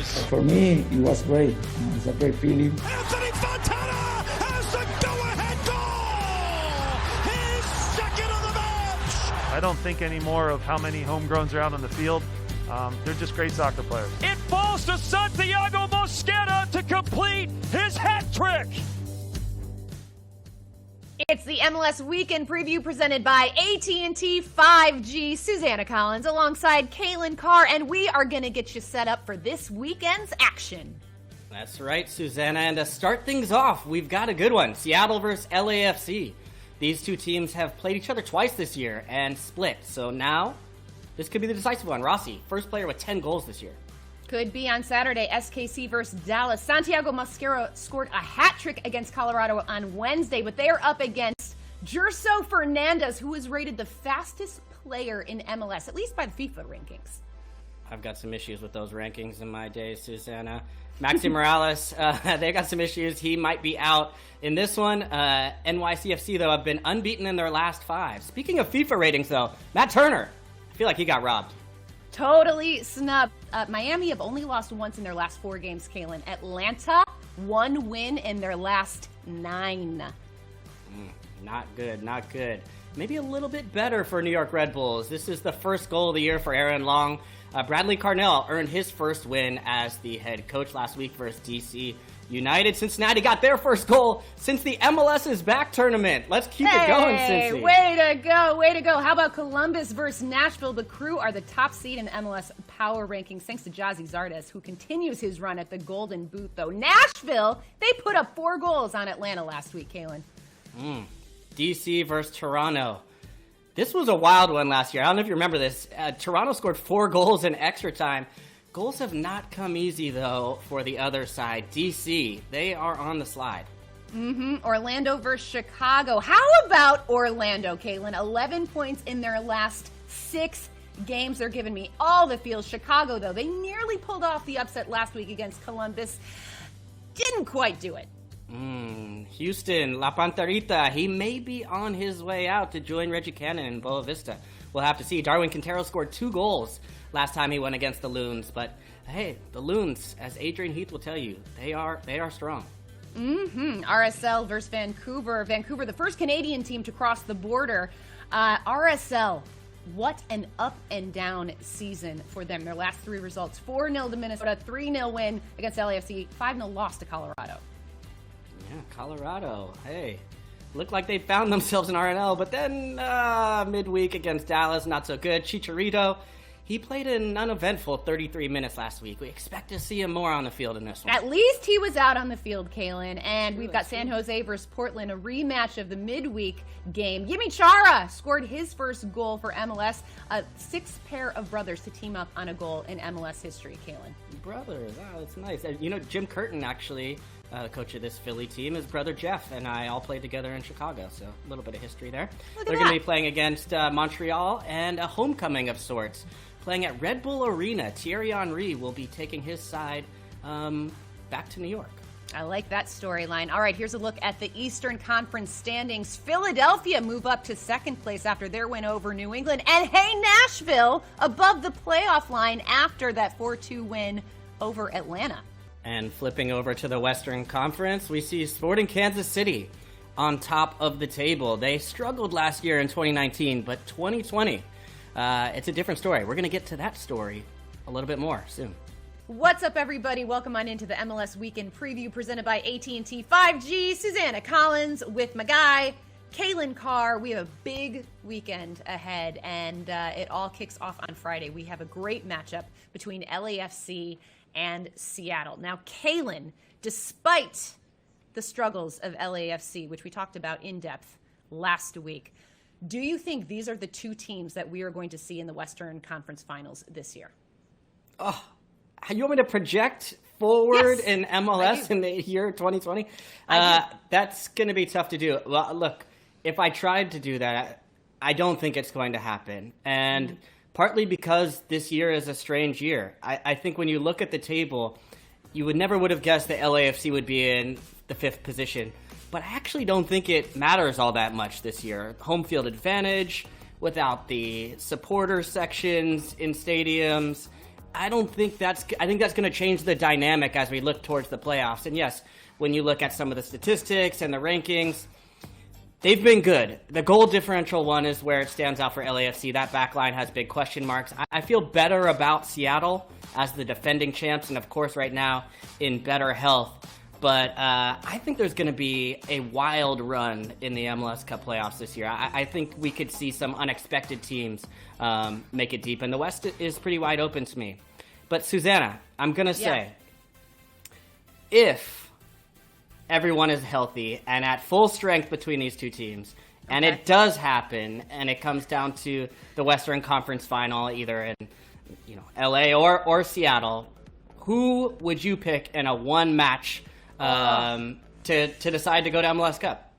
Bears. For me, it was great. It's a great feeling. Anthony Fontana has the go-ahead goal! His second of the match! I don't think anymore of how many homegrowns are out on the field. They're just great soccer players. It falls to Santiago Mosquera to complete his hat trick! It's the MLS Weekend Preview presented by AT&T 5G. Susannah Collins alongside Calen Carr, and we are going to get you set up for this weekend's action. That's right, Susannah. And to start things off, we've got a good one. Seattle versus LAFC. These two teams have played each other twice this year and split. So now, this could be the decisive one. Rossi, first player with 10 goals this year. Could be on Saturday, SKC versus Dallas. Santiago Mosquera scored a hat trick against Colorado on Wednesday, but they are up against Gerso Fernandez, who is rated the fastest player in MLS, at least by the FIFA rankings. I've got some issues with those rankings in my day, Susannah. Maxi Morales, they got some issues. He might be out in this one. NYCFC, though, have been unbeaten in their last 5. Speaking of FIFA ratings, though, Matt Turner, I feel like he got robbed. Totally snubbed. Miami have only lost once in their last 4 games, Calen. Atlanta, 1 win in their last 9. Not good, not good. Maybe a little bit better for New York Red Bulls. This is the first goal of the year for Aaron Long. Bradley Carnell earned his first win as the head coach last week versus DC United. Cincinnati got their first goal since the MLS is Back tournament. Let's keep it going, Cincy. Way to go, way to go. How about Columbus versus Nashville? The Crew are the top seed in MLS power rankings thanks to Gyasi Zardes, who continues his run at the Golden Boot, though. Nashville, they put up 4 goals on Atlanta last week, Calen. DC versus Toronto. This was a wild one last year. I don't know if you remember this. Toronto scored 4 goals in extra time. Goals have not come easy, though, for the other side. DC, they are on the slide. Orlando versus Chicago. How about Orlando, Calen? 11 points in their last 6 games. They're giving me all the feels. Chicago, though, they nearly pulled off the upset last week against Columbus. Didn't quite do it. Houston, La Panterita, he may be on his way out to join Reggie Cannon in Boa Vista. We'll have to see. Darwin Quintero scored 2 goals last time he went against the Loons. But, hey, the Loons, as Adrian Heath will tell you, they are strong. RSL versus Vancouver. Vancouver, the first Canadian team to cross the border. RSL, what an up and down season for them. Their last 3 results, 4-0 to Minnesota, 3-0 win against LAFC, 5-0 loss to Colorado. Yeah, Colorado, hey, looked like they found themselves in RNL, but then midweek against Dallas, not so good. Chicharito, he played an uneventful 33 minutes last week. We expect to see him more on the field in this one. At least he was out on the field, Calen. And we've got San Jose versus Portland, a rematch of the midweek game. Yimi Chara scored his first goal for MLS. 6 pair of brothers to team up on a goal in MLS history, Calen. Brothers, wow, that's nice. You know, Jim Curtin, actually, coach of this Philly team, his brother Jeff and I all played together in Chicago, so a little bit of history there. They're going to be playing against Montreal and a homecoming of sorts. Playing at Red Bull Arena, Thierry Henry will be taking his side back to New York. I like that storyline. All right, here's a look at the Eastern Conference standings. Philadelphia move up to 2nd place after their win over New England. And hey, Nashville above the playoff line after that 4-2 win over Atlanta. And flipping over to the Western Conference, we see Sporting Kansas City on top of the table. They struggled last year in 2019, but 2020, it's a different story. We're going to get to that story a little bit more soon. What's up, everybody? Welcome on into the MLS Weekend Preview presented by AT&T 5G. Susannah Collins with my guy, Calen Carr. We have a big weekend ahead, and it all kicks off on Friday. We have a great matchup between LAFC and Seattle. Now, Calen, despite the struggles of LAFC, which we talked about in depth last week, do you think these are the 2 teams that we are going to see in the Western Conference Finals this year? Oh, you want me to project forward in MLS in the year 2020? That's going to be tough to do. Well, look, if I tried to do that, I don't think it's going to happen. And partly because this year is a strange year. I think when you look at the table, you would have guessed that LAFC would be in the 5th position. But I actually don't think it matters all that much this year. Home field advantage, without the supporter sections in stadiums, I think that's going to change the dynamic as we look towards the playoffs. And yes, when you look at some of the statistics and the rankings, they've been good. The goal differential one is where it stands out for LAFC. That back line has big question marks. I feel better about Seattle as the defending champs, and of course right now in better health. But I think there's going to be a wild run in the MLS Cup playoffs this year. I think we could see some unexpected teams make it deep, and the West is pretty wide open to me. But Susannah, I'm going to say, if everyone is healthy and at full strength between these two teams, and it does happen, and it comes down to the Western Conference Final, either in LA or Seattle, who would you pick in a one-match to decide to go to MLS Cup?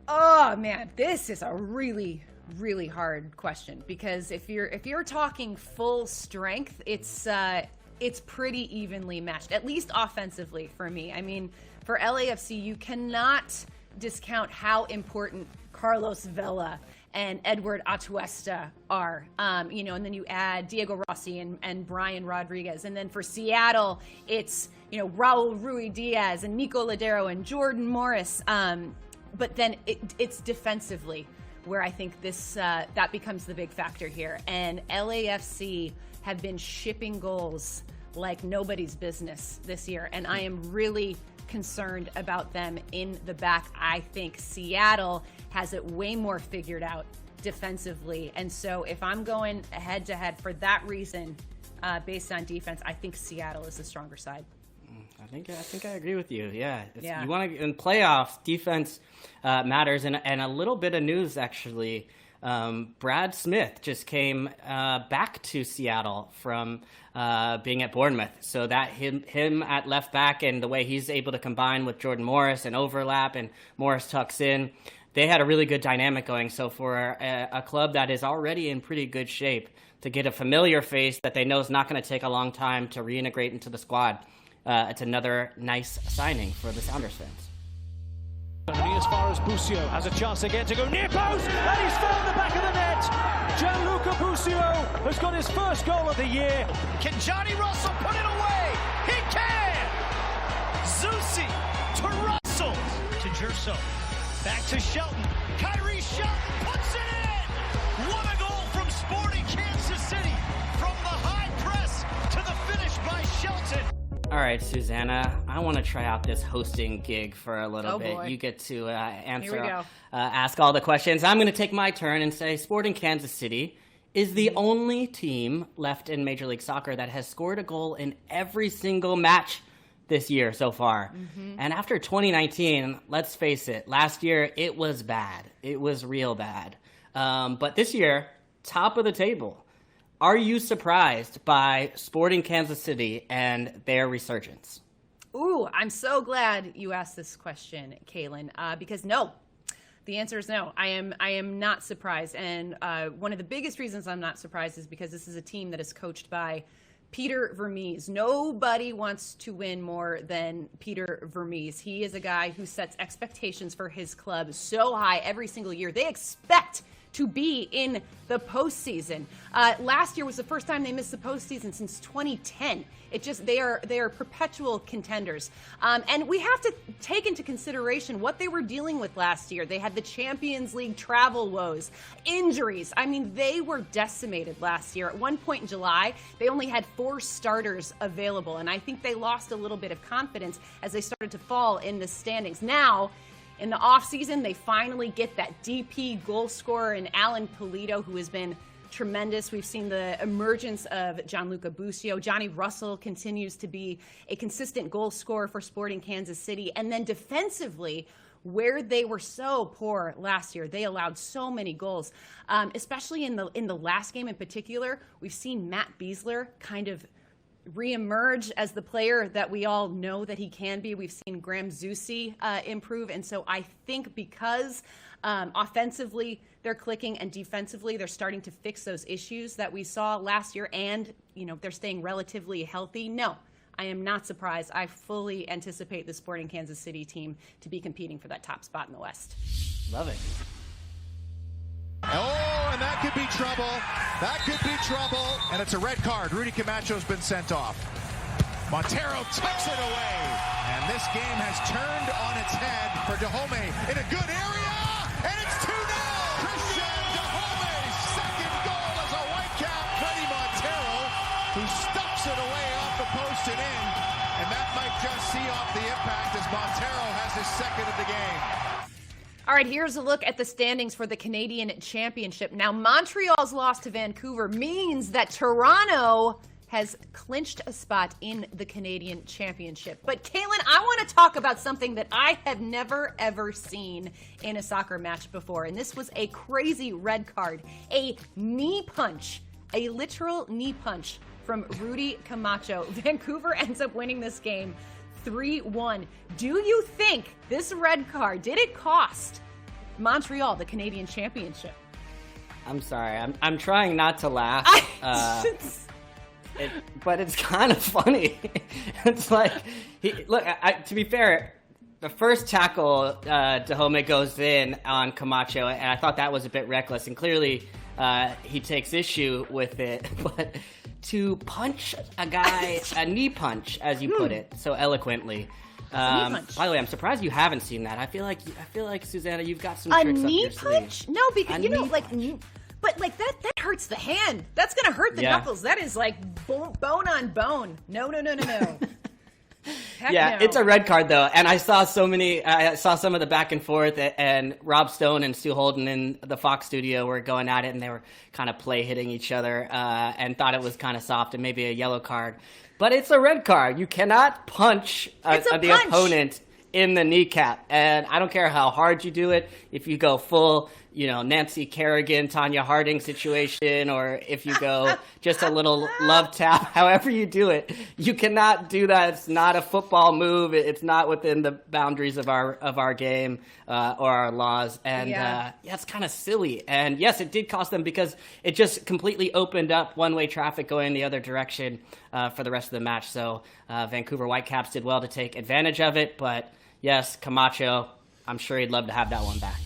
Oh man, this is a really, really hard question, because if you're talking full strength, it's pretty evenly matched, at least offensively for me. I mean, for LAFC, you cannot discount how important Carlos Vela and Edward Atuesta are, and then you add Diego Rossi and Brian Rodriguez. And then for Seattle, it's, Raul Ruidiaz and Nico Ladero and Jordan Morris. But then it's defensively where I think that becomes the big factor here. And LAFC have been shipping goals like nobody's business this year. And I am really concerned about them in the back. I think Seattle has it way more figured out defensively. And so if I'm going head to head for that reason, based on defense, I think Seattle is the stronger side. I think I agree with you. Yeah. You want to, in playoffs, defense matters. And a little bit of news, actually. Brad Smith just came back to Seattle from being at Bournemouth. So that him at left back, and the way he's able to combine with Jordan Morris and overlap, and Morris tucks in, they had a really good dynamic going. So for a club that is already in pretty good shape, to get a familiar face that they know is not going to take a long time to reintegrate into the squad, it's another nice signing for the Sounders fans. As far as Busio has a chance again to go near post, and he's found the back of the net. Gianluca Busio has got his first goal of the year. Can Johnny Russell put it away? He can! Zusi to Russell to Gerso. Back to Shelton. Kyrie Shelton puts it in! What a goal from Sporting Kansas City! From the high press to the finish by Shelton. All right, Susannah, I want to try out this hosting gig for a little bit. Boy. You get to Here we go. ask all the questions. I'm going to take my turn and say Sporting Kansas City is the only team left in Major League Soccer that has scored a goal in every single match this year so far. Mm-hmm. And after 2019, let's face it, last year it was bad. It was real bad. But this year, top of the table. Are you surprised by Sporting Kansas City and their resurgence? Ooh, I'm so glad you asked this question, Calen, because no. The answer is no. I am not surprised. And one of the biggest reasons I'm not surprised is because this is a team that is coached by Peter Vermees. Nobody wants to win more than Peter Vermees. He is a guy who sets expectations for his club so high every single year. They expect to be in the postseason. Last year was the first time they missed the postseason since 2010. They are perpetual contenders. And we have to take into consideration what they were dealing with last year. They had the Champions League travel woes, injuries. I mean, they were decimated last year. At one point in July, they only had 4 starters available. And I think they lost a little bit of confidence as they started to fall in the standings. Now, in the offseason, they finally get that DP goal scorer in Alan Pulido, who has been tremendous. We've seen the emergence of Gianluca Busio. Johnny Russell continues to be a consistent goal scorer for Sporting Kansas City. And then defensively, where they were so poor last year, they allowed so many goals, especially in the last game in particular. We've seen Matt Beasler kind of reemerge as the player that we all know that he can be. We've seen Graham Zusi improve. And so I think because offensively they're clicking and defensively they're starting to fix those issues that we saw last year, and they're staying relatively healthy. No, I am not surprised. I fully anticipate the Sporting Kansas City team to be competing for that top spot in the West. Love it. Oh, and that that could be trouble. That could be trouble. And it's a red card. Rudy Camacho's been sent off. Montero tucks it away. And this game has turned on its head for Dahomey in a good area. And it's 2-0. Christian Dahome's second goal as a Whitecap. Freddie Montero, who stuffs it away off the post and in. And that might just see off the impact as Montero has his second of the game. All right, here's a look at the standings for the Canadian Championship. Now, Montreal's loss to Vancouver means that Toronto has clinched a spot in the Canadian Championship. But Calen, I want to talk about something that I have never, ever seen in a soccer match before. And this was a crazy red card, a knee punch, a literal knee punch from Rudy Camacho. Vancouver ends up winning this game 3-1. Do you think this red card, did it cost Montreal the Canadian Championship? I'm sorry. I'm trying not to laugh. But it's kind of funny. It's like, to be fair, the first tackle, Dahomey goes in on Camacho, and I thought that was a bit reckless, and clearly he takes issue with it. But to punch a guy, a knee punch, as you put it so eloquently. By the way, I'm surprised you haven't seen that. I feel like Susannah, you've got some tricks up your sleeve. A knee punch? No, because but that hurts the hand. That's gonna hurt the knuckles. That is like bone on bone. No. Yeah, no. It's a red card though, and I saw some of the back and forth, and Rob Stone and Stu Holden in the Fox studio were going at it, and they were kind of play hitting each other, and thought it was kind of soft and maybe a yellow card. But it's a red card. You cannot punch the opponent in the kneecap, and I don't care how hard you do it. If you go full, Nancy Kerrigan, Tanya Harding situation, or if you go just a little love tap, however you do it, you cannot do that. It's not a football move. It's not within the boundaries of our game or our laws. And it's kind of silly. And yes, it did cost them because it just completely opened up one-way traffic going the other direction for the rest of the match. So Vancouver Whitecaps did well to take advantage of it. But yes, Camacho, I'm sure he'd love to have that one back.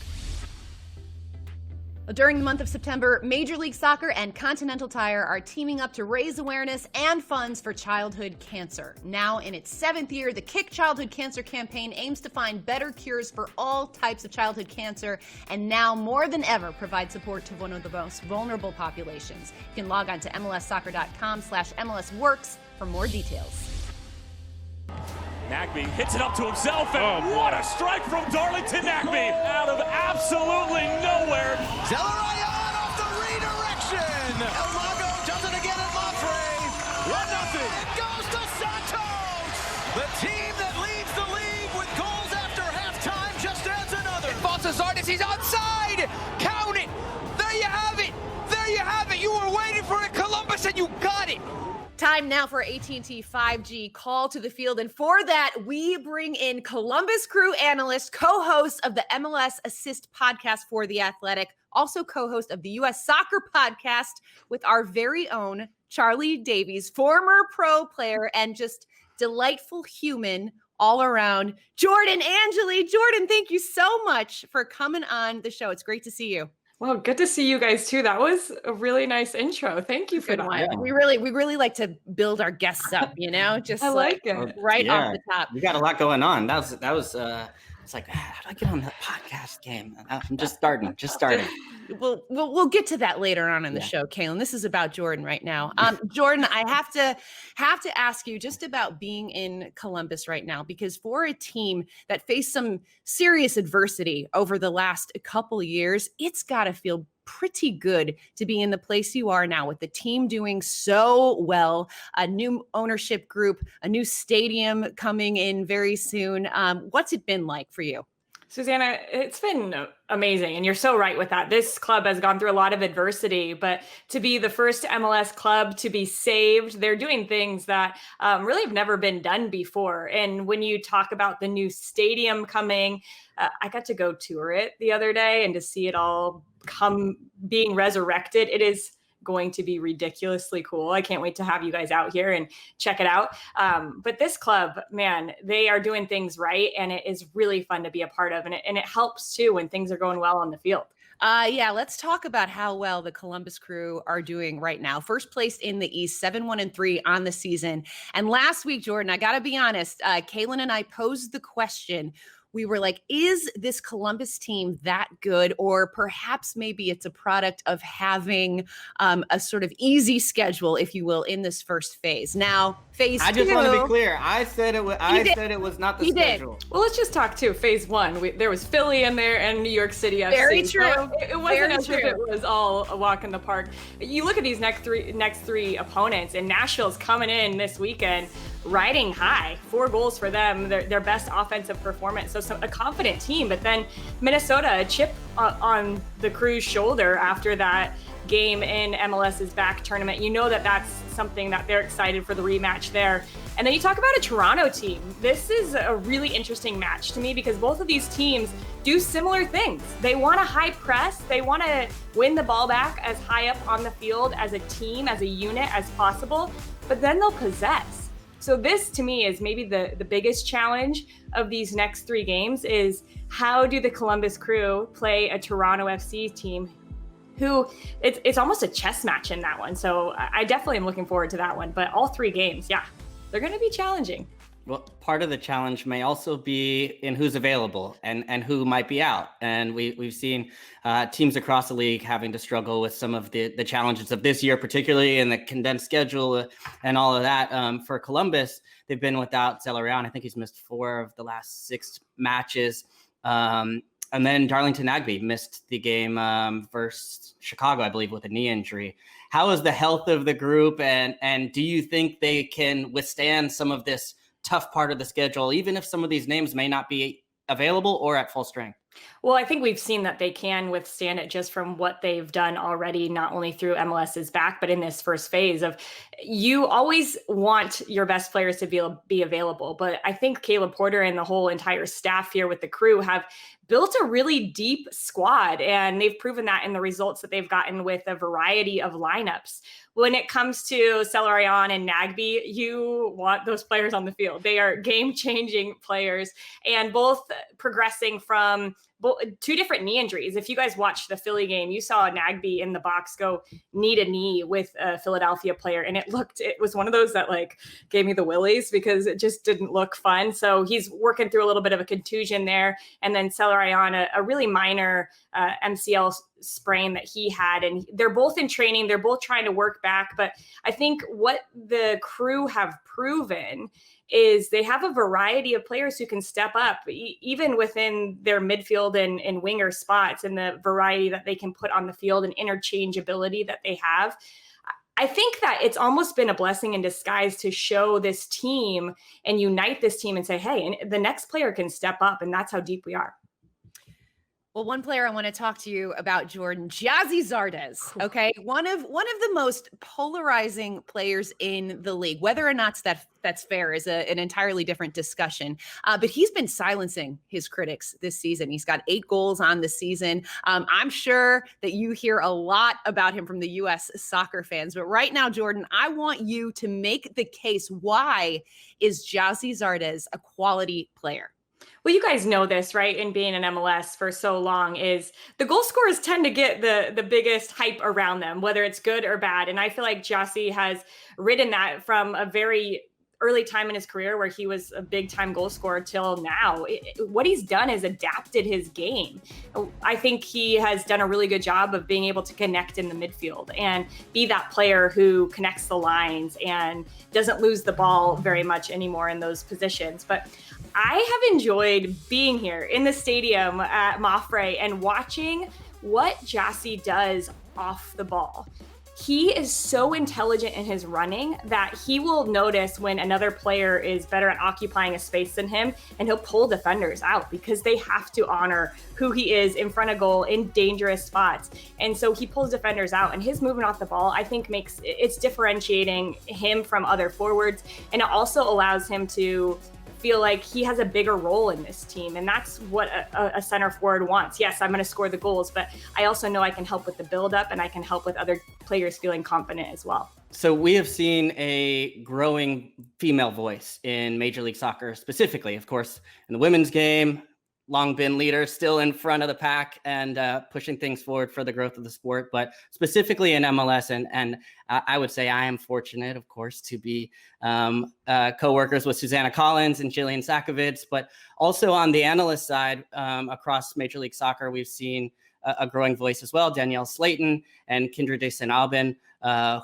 During the month of September, Major League Soccer and Continental Tire are teaming up to raise awareness and funds for childhood cancer. Now in its 7th year, the Kick Childhood Cancer campaign aims to find better cures for all types of childhood cancer, and now more than ever provide support to one of the most vulnerable populations. You can log on to MLSsoccer.com/MLSworks for more details. Nagbe hits it up to himself, and what a strike from Darlington Nagbe out of absolutely nowhere. Zelaryan off the redirection. El Mago does it again at Monterey. 1-0. It goes to Santos. The team that leads the league with goals after halftime just adds another. It falls to Zardes. He's onside. Count it. There you have it. There you have it. You were waiting for it, Columbus, and you got it. Time now for AT&T 5G Call to the Field. And for that, we bring in Columbus Crew Analyst, co-host of the MLS Assist podcast for The Athletic, also co-host of the U.S. Soccer podcast with our very own Charlie Davies, former pro player and just delightful human all around, Jordan Angeli. Jordan, thank you so much for coming on the show. It's great to see you. Well, good to see you guys too. That was a really nice intro. Thank you for that. Yeah. We really like to build our guests up, just I like it. Right off the top. We got a lot going on. That was it's like, how do I get on the podcast game? I'm just starting. We'll get to that later on in the show, Calen. This is about Jordan right now. Jordan, I have to ask you just about being in Columbus right now, because for a team that faced some serious adversity over the last couple of years, it's got to feel pretty good to be in the place you are now with the team doing so well, a new ownership group, a new stadium coming in very soon. What's it been like for you? Susannah, it's been amazing. And you're so right with that. This club has gone through a lot of adversity, but to be the first MLS club to be saved, they're doing things that really have never been done before. And when you talk about the new stadium coming, I got to go tour it the other day, and to see it all being resurrected, it is going to be ridiculously cool. I can't wait to have you guys out here and check it out. But this club, man, they are doing things right, and it is really fun to be a part of. And it helps too when things are going well on the field. Yeah, let's talk about how well the Columbus Crew are doing right now. First place in the East, 7-1-3 on the season. And last week, Jordan, I got to be honest, Calen and I posed the question. We were like, is this Columbus team that good? Or perhaps maybe it's a product of having a sort of easy schedule, if you will, in this first phase. Now, phase two. I just want to be clear. I said it was not the schedule. Well, let's just talk too. Phase one, there was Philly in there and New York City FC. Very true. So it wasn't as if it was all a walk in the park. You look at these next three opponents, and Nashville's coming in this weekend riding high. 4 goals for them, their best offensive performance. So a confident team. But then Minnesota, a chip on the Crew's shoulder after that game in MLS's back tournament. You know that's something that they're excited for the rematch there. And then you talk about a Toronto team. This is a really interesting match to me because both of these teams do similar things. They want a high press. They want to win the ball back as high up on the field as a team, as a unit as possible, but then they'll possess. So this, to me, is maybe the biggest challenge of these next 3 games is how do the Columbus Crew play a Toronto FC team who it's almost a chess match in that one. So I definitely am looking forward to that one. But all 3 games, yeah, they're going to be challenging. Well, part of the challenge may also be in who's available and who might be out. And we've seen teams across the league having to struggle with some of the challenges of this year, particularly in the condensed schedule and all of that. For Columbus, they've been without Zelaryan. I think he's missed 4 of the last 6 matches. And then Darlington Nagbe missed the game versus Chicago, I believe, with a knee injury. How is the health of the group? And do you think they can withstand some of this tough part of the schedule, even if some of these names may not be available or at full strength? Well, I think we've seen that they can withstand it just from what they've done already, not only through MLS's back, but in this first phase of you always want your best players to be available. But I think Caleb Porter and the whole entire staff here with the Crew have built a really deep squad, and they've proven that in the results that they've gotten with a variety of lineups. When it comes to Zelaryan and Nagbe, you want those players on the field. They are game-changing players and both progressing from 2 different knee injuries. If you guys watched the Philly game, you saw Nagbe in the box go knee to knee with a Philadelphia player. And it was one of those that gave me the willies because it just didn't look fun. So he's working through a little bit of a contusion there. And then Zelaryan, a really minor MCL sprain that he had. And they're both in training. They're both trying to work back. But I think what the Crew have proven is they have a variety of players who can step up, even within their midfield and winger spots, and the variety that they can put on the field and interchangeability that they have. I think that it's almost been a blessing in disguise to show this team and unite this team and say, hey, and the next player can step up, and that's how deep we are. Well, one player I want to talk to you about, Jordan, Gyasi Zardes. Okay, one of the most polarizing players in the league. Whether or not that's fair is an entirely different discussion. But he's been silencing his critics this season. He's got 8 goals on the season. I'm sure that you hear a lot about him from the U.S. soccer fans. But right now, Jordan, I want you to make the case. Why is Gyasi Zardes a quality player? Well, you guys know this, right? In being an MLS for so long, is the goal scorers tend to get the biggest hype around them, whether it's good or bad. And I feel like Gyasi has ridden that from a very early time in his career where he was a big time goal scorer till now. What he's done is adapted his game. I think he has done a really good job of being able to connect in the midfield and be that player who connects the lines and doesn't lose the ball very much anymore in those positions. But I have enjoyed being here in the stadium at Mafre and watching what Gyasi does off the ball. He is so intelligent in his running that he will notice when another player is better at occupying a space than him, and he'll pull defenders out because they have to honor who he is in front of goal in dangerous spots. And so he pulls defenders out, and his movement off the ball, I think, it's differentiating him from other forwards. And it also allows him to feel like he has a bigger role in this team. And that's what a center forward wants. Yes, I'm going to score the goals, but I also know I can help with the buildup, and I can help with other players feeling confident as well. So we have seen a growing female voice in Major League Soccer, specifically, of course, in the women's game, long been leaders, still in front of the pack and pushing things forward for the growth of the sport, but specifically in MLS. And I would say I am fortunate, of course, to be co-workers with Susannah Collins and Jillian Sakovic, but also on the analyst side across Major League Soccer, we've seen a growing voice as well, Danielle Slayton and Kendra de St. Aubin,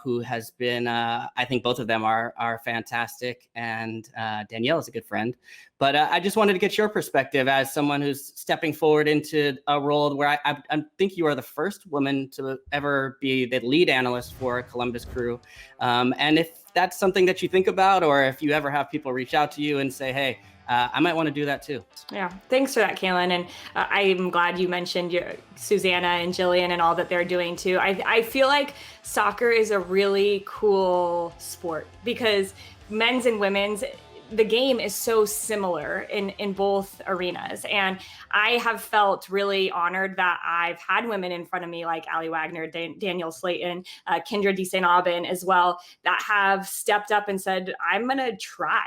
who has been, I think both of them are fantastic. And Danielle is a good friend. But I just wanted to get your perspective as someone who's stepping forward into a role where I think you are the first woman to ever be the lead analyst for Columbus Crew. And if that's something that you think about, or if you ever have people reach out to you and say, hey, I might want to do that too. Yeah, thanks for that, Calen. And I'm glad you mentioned Susannah and Jillian and all that they're doing too. I feel like soccer is a really cool sport because men's and women's, the game is so similar in both arenas. And I have felt really honored that I've had women in front of me like Ali Wagner, Danielle Slayton, Kendra de St. Aubin as well, that have stepped up and said, I'm going to try.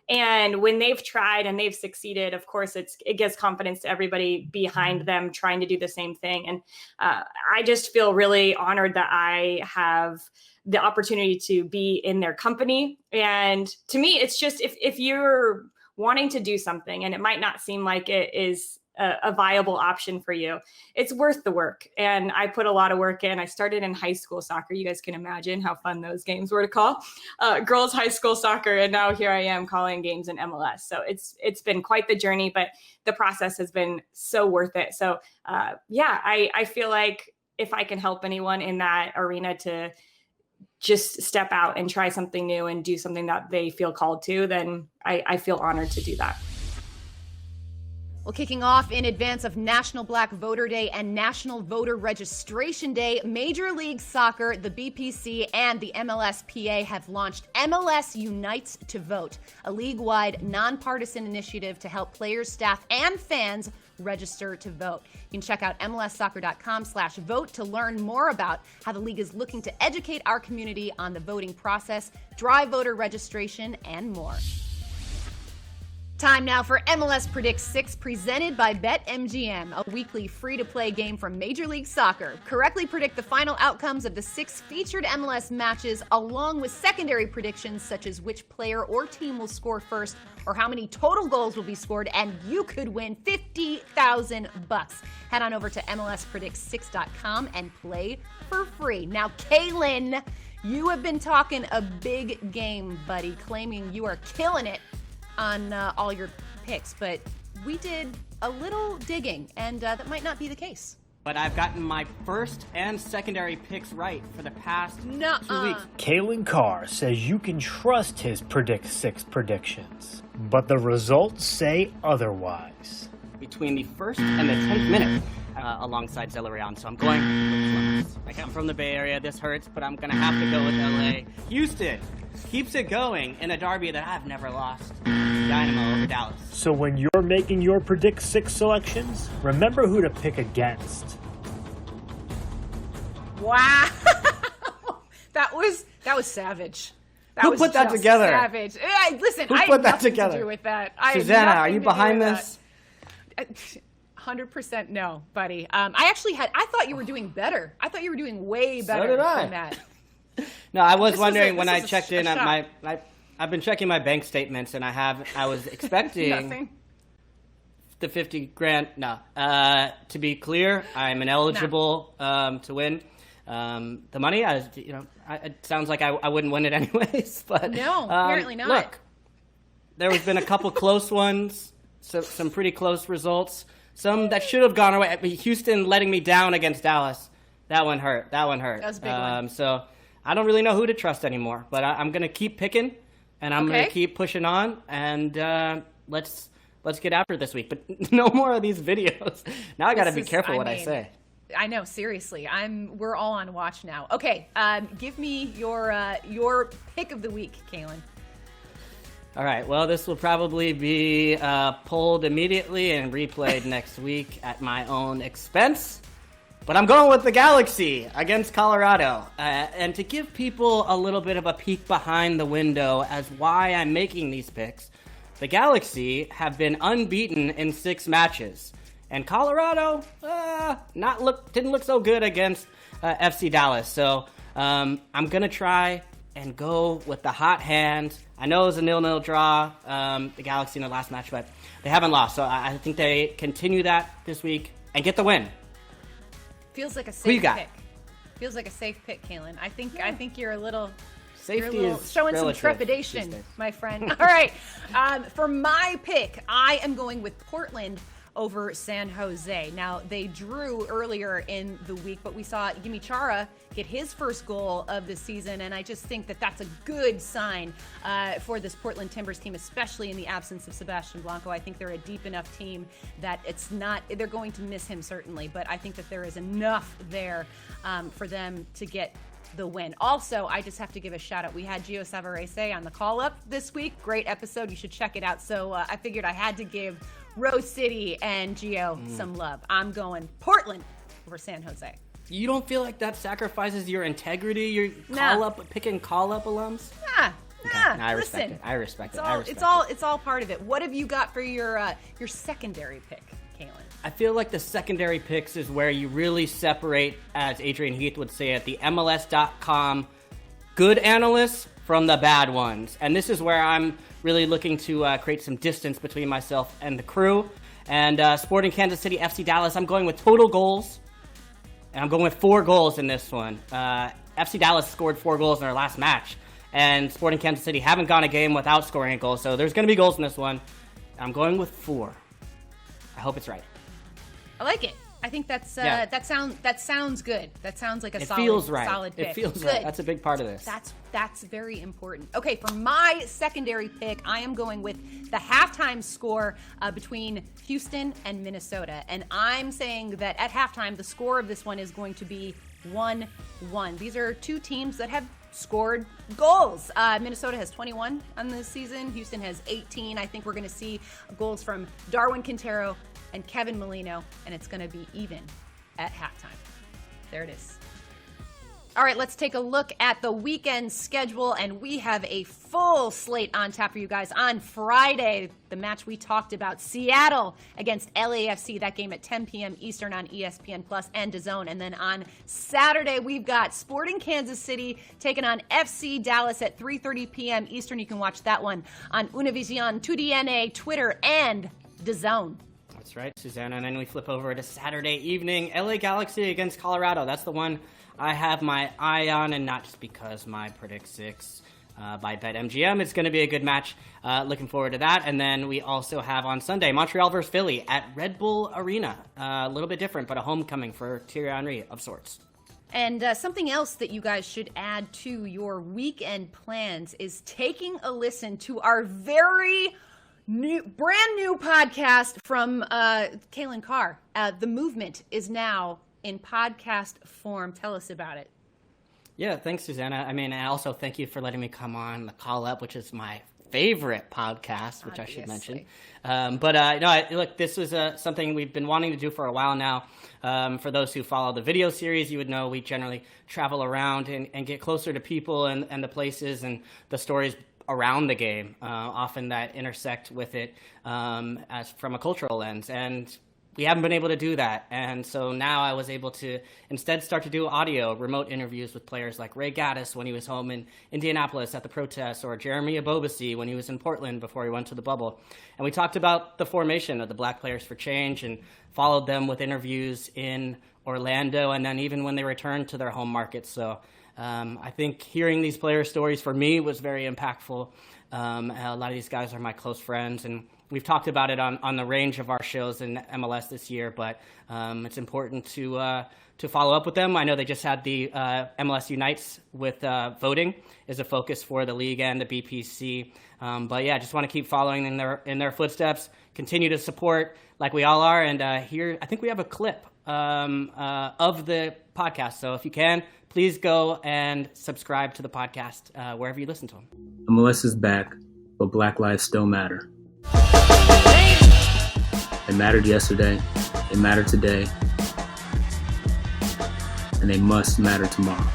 And when they've tried and they've succeeded, of course, it gives confidence to everybody behind them trying to do the same thing. And I just feel really honored that I have the opportunity to be in their company. And to me, it's just if you're wanting to do something and it might not seem like it is a viable option for you, it's worth the work. And I put a lot of work in. I started in high school soccer. You guys can imagine how fun those games were to call, girls high school soccer. And now here I am calling games in MLS. So it's been quite the journey, but the process has been so worth it. So I feel like if I can help anyone in that arena to just step out and try something new and do something that they feel called to, then I feel honored to do that. Well, kicking off in advance of National Black Voter Day and National Voter Registration Day, Major League Soccer, the BPC, and the MLSPA have launched MLS Unites to Vote, a league-wide nonpartisan initiative to help players, staff, and fans register to vote. You can check out mlssoccer.com/vote to learn more about how the league is looking to educate our community on the voting process, drive voter registration, and more. Time now for MLS Predict 6, presented by BetMGM, a weekly free-to-play game from Major League Soccer. Correctly predict the final outcomes of the 6 featured MLS matches, along with secondary predictions such as which player or team will score first, or how many total goals will be scored, and you could win $50,000. Head on over to MLSPredict6.com and play for free. Now, Calen, you have been talking a big game, buddy, claiming you are killing it on all your picks, but we did a little digging, and that might not be the case. But I've gotten my first and secondary picks right for the past 2 weeks. Calen Carr says you can trust his Predict 6 predictions, but the results say otherwise. Between the first and the 10th minute, alongside Zelaryan, so I'm going with Columbus. I'm from the Bay Area, this hurts, but I'm going to have to go with LA. Houston keeps it going in a derby that I've never lost. Dynamo over Dallas. So when you're making your Predict 6 selections, remember who to pick against. Wow. that was savage. Who put that together? Savage. Listen, Who I put have that nothing together? to do with that. Susannah, are you behind this? 100% no, buddy. I thought you were doing better. I thought you were doing way better did I. than that. No, I was wondering when I checked in at I've been checking my bank statements, and I was expecting Nothing. the $50,000. No, to be clear, I'm ineligible to win the money. It sounds like I wouldn't win it anyways. But no, apparently not. Look, there has been a couple close ones, some pretty close results, some that should have gone away. Houston letting me down against Dallas, that one hurt. That was a big one. So I don't really know who to trust anymore, but I'm going to keep picking, and I'm going to keep pushing on, and let's get after it this week. But no more of these videos. Now I got to be careful what I say. I know, seriously. We're all on watch now. Okay, give me your pick of the week, Calen. All right, well, this will probably be pulled immediately and replayed next week at my own expense. But I'm going with the Galaxy against Colorado. And to give people a little bit of a peek behind the window as why I'm making these picks, the Galaxy have been unbeaten in 6 matches. And Colorado didn't look so good against FC Dallas. So I'm going to try and go with the hot hand. I know it was a 0-0 draw, the Galaxy in the last match, but they haven't lost. So I think they continue that this week and get the win. Feels like a safe Who you got? pick. Feels like a safe pick, Calen. I think you're a little... Safety You're is showing some relative trepidation, these days. my friend. All right. For my pick, I am going with Portland over San Jose. Now, they drew earlier in the week, but we saw Yimi Chara get his first goal of the season, and I just think that that's a good sign for this Portland Timbers team, especially in the absence of Sebastian Blanco. I think they're a deep enough team that they're going to miss him certainly, but I think that there is enough there for them to get the win. Also, I just have to give a shout out. We had Gyasi Zardes on the call up this week. Great episode. You should check it out. So I figured I had to give Rose City and Gio some love. I'm going Portland over San Jose. You don't feel like that sacrifices your integrity, your picking call-up alums? Nah, I listen. respect it. It's all part of it. What have you got for your secondary pick, Calen? I feel like the secondary picks is where you really separate, as Adrian Heath would say at the MLS.com, good analysts from the bad ones. And this is where I'm really looking to create some distance between myself and the crew. And Sporting Kansas City, FC Dallas, I'm going with total goals. And I'm going with 4 goals in this one. FC Dallas scored 4 goals in their last match. And Sporting Kansas City haven't gone a game without scoring a goal. So there's going to be goals in this one. I'm going with 4. I hope it's right. I like it. I think that sounds good. That sounds like a solid pick. It feels right. That's a big part of this. That's very important. Okay, for my secondary pick, I am going with the halftime score between Houston and Minnesota. And I'm saying that at halftime, the score of this one is going to be 1-1. These are 2 teams that have scored goals. Minnesota has 21 on this season. Houston has 18. I think we're going to see goals from Darwin Quintero and Kevin Molino, and it's going to be even at halftime. There it is. All right, let's take a look at the weekend schedule, and we have a full slate on tap for you guys. On Friday, the match we talked about, Seattle against LAFC, that game at 10 p.m. Eastern on ESPN Plus and DAZN. And then on Saturday, we've got Sporting Kansas City taking on FC Dallas at 3:30 p.m. Eastern. You can watch that one on Univision, 2DNA, Twitter, and DAZN. That's right, Susannah. And then we flip over to Saturday evening, LA Galaxy against Colorado. That's the one I have my eye on, and not just because my Predict 6 by BetMGM. It's going to be a good match. Looking forward to that. And then we also have on Sunday, Montreal versus Philly at Red Bull Arena. A little bit different, but a homecoming for Thierry Henry of sorts. And something else that you guys should add to your weekend plans is taking a listen to our very brand new podcast from Calen Carr. The Movement is now in podcast form. Tell us about it. Yeah, thanks, Susannah. I mean, and also thank you for letting me come on the Call Up, which is my favorite podcast, which Obviously. I should mention. Look, this was something we've been wanting to do for a while now. For those who follow the video series, you would know we generally travel around and get closer to people and the places and the stories around the game, often that intersect with it as from a cultural lens. And we haven't been able to do that. And so now I was able to instead start to do audio, remote interviews with players like Ray Gaddis when he was home in Indianapolis at the protests, or Jeremy Abobasi when he was in Portland before he went to the bubble. And we talked about the formation of the Black Players for Change and followed them with interviews in Orlando and then even when they returned to their home markets. So I think hearing these player stories for me was very impactful. A lot of these guys are my close friends, and we've talked about it on the range of our shows in MLS this year, but it's important to follow up with them. I know they just had the MLS Unites with voting is a focus for the league and the BPC. But yeah, just want to keep following in their footsteps, continue to support like we all are. And here, I think we have a clip of the podcast. So if you can, please go and subscribe to the podcast wherever you listen to them. MLS is back, but Black lives still matter. They mattered yesterday, they matter today, and they must matter tomorrow.